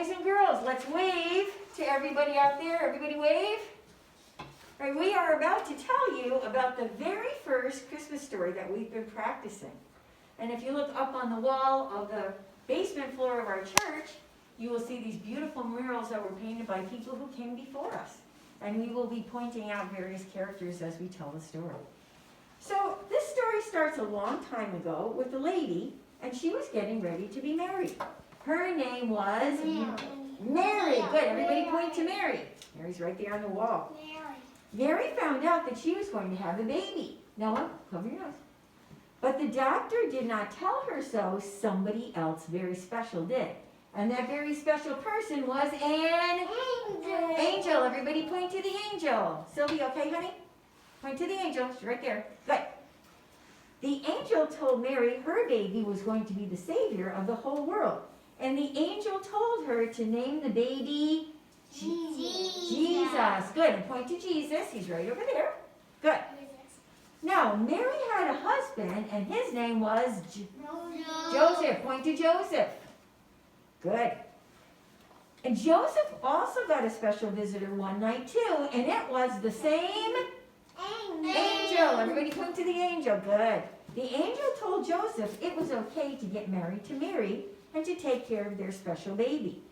boys and girls, let's wave to everybody out there. Everybody wave. All right, we are about to tell you about the very first Christmas story that we've been practicing. And if you look up on the wall of the basement floor of our church, you will see these beautiful murals that were painted by people who came before us. And we will be pointing out various characters as we tell the story. So this story starts a long time ago with a lady, and she was getting ready to be married. Her name was Mary. Good, everybody point to Mary. Mary's right there on the wall. Mary found out that she was going to have a baby. Noah, cover your nose. But the doctor did not tell her so. Somebody else very special did. And that very special person was an angel. Everybody point to the angel. Sylvie, okay, honey? Point to the angel. She's right there. Good. The angel told Mary her baby was going to be the savior of the whole world. And the angel told her to name the baby Jesus. Good. And point to Jesus. He's right over there. Good. Now, Mary had a husband, and his name was Joseph. Point to Joseph. Good. And Joseph also got a special visitor one night, too, and it was the same angel. Everybody point to the angel. Good. The angel told Joseph it was okay to get married to Mary and to take care of their special baby.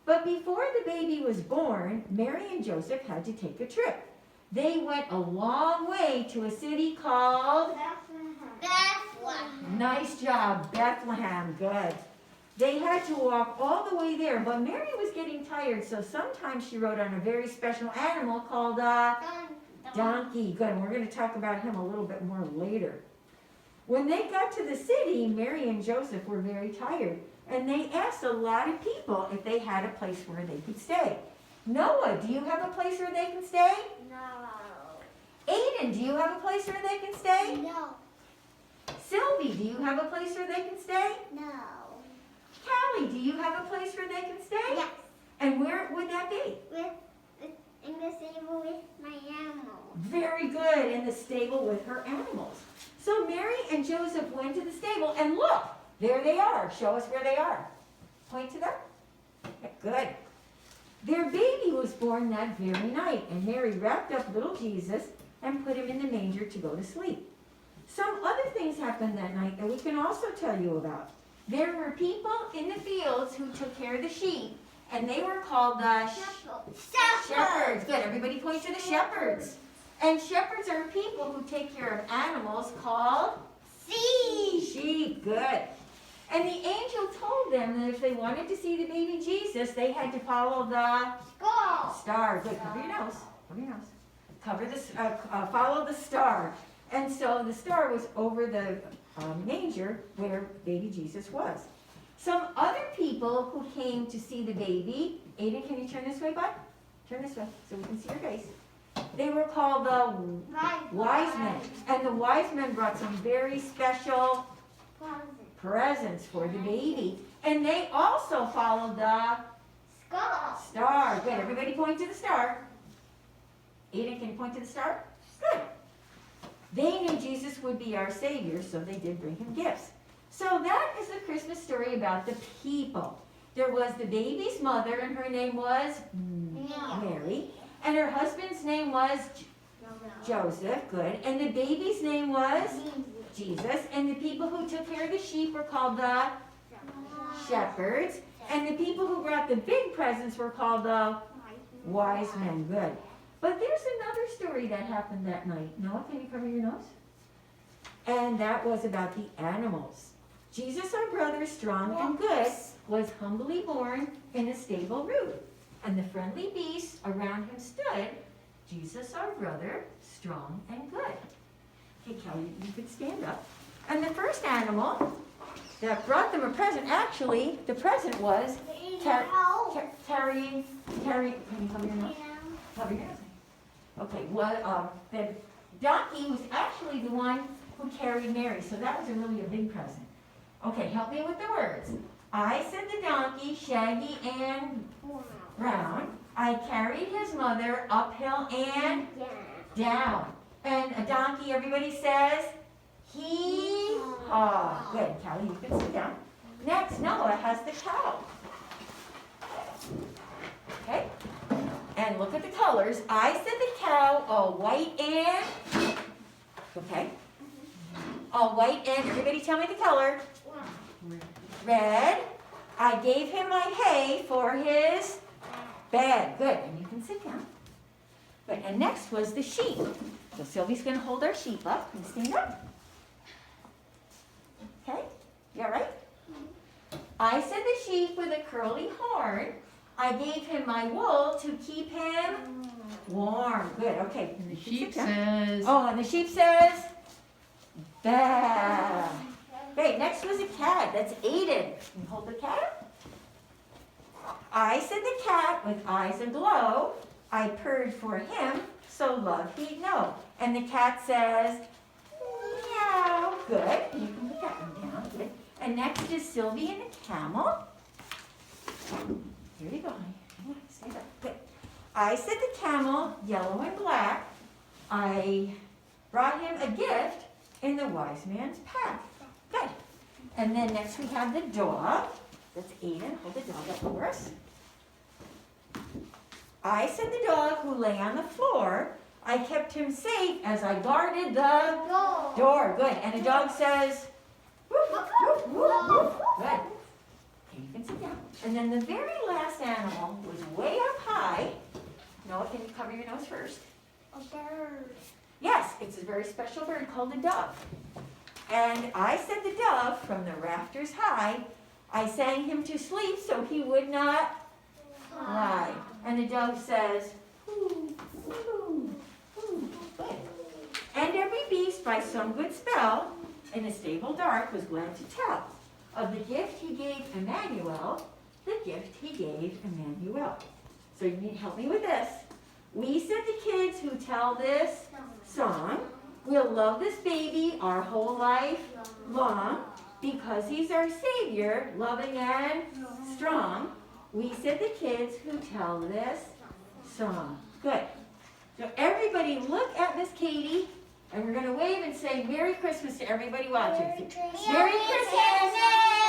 But before the baby was born, Mary and Joseph had to take a trip. They went a long way to a city called Bethlehem. Nice job, Bethlehem. Good. They had to walk all the way there, but Mary was getting tired, so sometimes she rode on a very special animal called a donkey. Good, and we're going to talk about him a little bit more later. When they got to the city, Mary and Joseph were very tired, and they asked a lot of people if they had a place where they could stay. Noah, do you have a place where they can stay? No. Aiden, do you have a place where they can stay? No. Sylvie, do you have a place where they can stay? No. Callie, do you have a place where they can stay? Yes. And where would that be? In the stable with my animals. Very good, in the stable with her animals. So Mary and Joseph went to the stable, and look, there they are. Show us where they are. Point to them. Good. Their baby was born that very night, and Mary wrapped up little Jesus and put him in the manger to go to sleep. Some other things happened that night that we can also tell you about. There were people in the fields who took care of the sheep, and they were called the shepherds. Good, everybody point to the shepherds. And shepherds are people who take care of animals called sheep. Good. And the angel told them that if they wanted to see the baby Jesus, they had to follow the star. Good, cover your nose. Cover your nose. Cover this. Follow the star. And so the star was over the manger where baby Jesus was. Some other people who came to see the baby, Aiden, can you turn this way, bud? Turn this way so we can see your face. They were called the wise men. And the wise men brought some very special presents for the baby. And they also followed the star. Good, everybody point to the star. Aiden, can you point to the star? Good. They knew Jesus would be our Savior, so they did bring him gifts. So that is the Christmas story about the people. There was the baby's mother, and her name was Mary. And her husband's name was Joseph. Good. And the baby's name was Jesus. And the people who took care of the sheep were called the shepherds. And the people who brought the big presents were called the wise men. Good. But there's another story that happened that night. Noah, can you cover your nose? And that was about the animals. Jesus, our brother, strong and good, was humbly born in a stable roof. And the friendly beasts around him stood. Jesus, our brother, strong and good. Okay, Kelly, you could stand up. And the first animal that brought them a present, actually, the present was carrying, can you cover your nose? Cover your nose. Okay, the donkey was actually the one who carried Mary, so that was really a big present. Okay, help me with the words. I said the donkey, shaggy and brown. I carried his mother uphill and down. And a donkey, everybody says, hee-haw. Good, Callie, you can sit down. Next, Noah has the cow. and look at the colors. I said the cow, all white and, okay? All white and, everybody tell me the color. Red. I gave him my hay for his bed. Good, and you can sit down. Good, and next was the sheep. So Sylvie's gonna hold our sheep up and stand up. Okay, you all right? I said the sheep with a curly horn. I gave him my wool to keep him warm. Good, okay. And the sheep says, Oh, and the sheep says, baa. Okay, next was a cat. That's Aiden. Can you hold the cat? I said the cat with eyes aglow. I purred for him, so love he'd know. And the cat says, meow. Good. You can put that one down. Good. And next is Sylvie and the camel. Here you go, honey. Stand up. Good. I said the camel, yellow and black. I brought him a gift in the wise man's pack. Good. And then next we have the dog. That's Aiden. Hold the dog up for us. I said the dog who lay on the floor. I kept him safe as I guarded the door. Good. And the dog says, woof, woof, woof, woof. Good. Okay, you can sit down. And then the very last animal was way up high. Noah, can you cover your nose first? A bird. Yes, it's a very special bird called the dove. And I said the dove from the rafters high. I sang him to sleep so he would not fly. And the dove says, hoo, hoo, hoo. Good. And every beast by some good spell in the stable dark was glad to tell of the gift he gave Emmanuel, the gift he gave Emmanuel. So you need help me with this. We said the kids who tell this song will love this baby our whole life long because he's our Savior, loving and strong. We said the kids who tell this song. Good. So everybody look at Miss Katie, and we're going to wave and say Merry Christmas to everybody watching. Merry Christmas!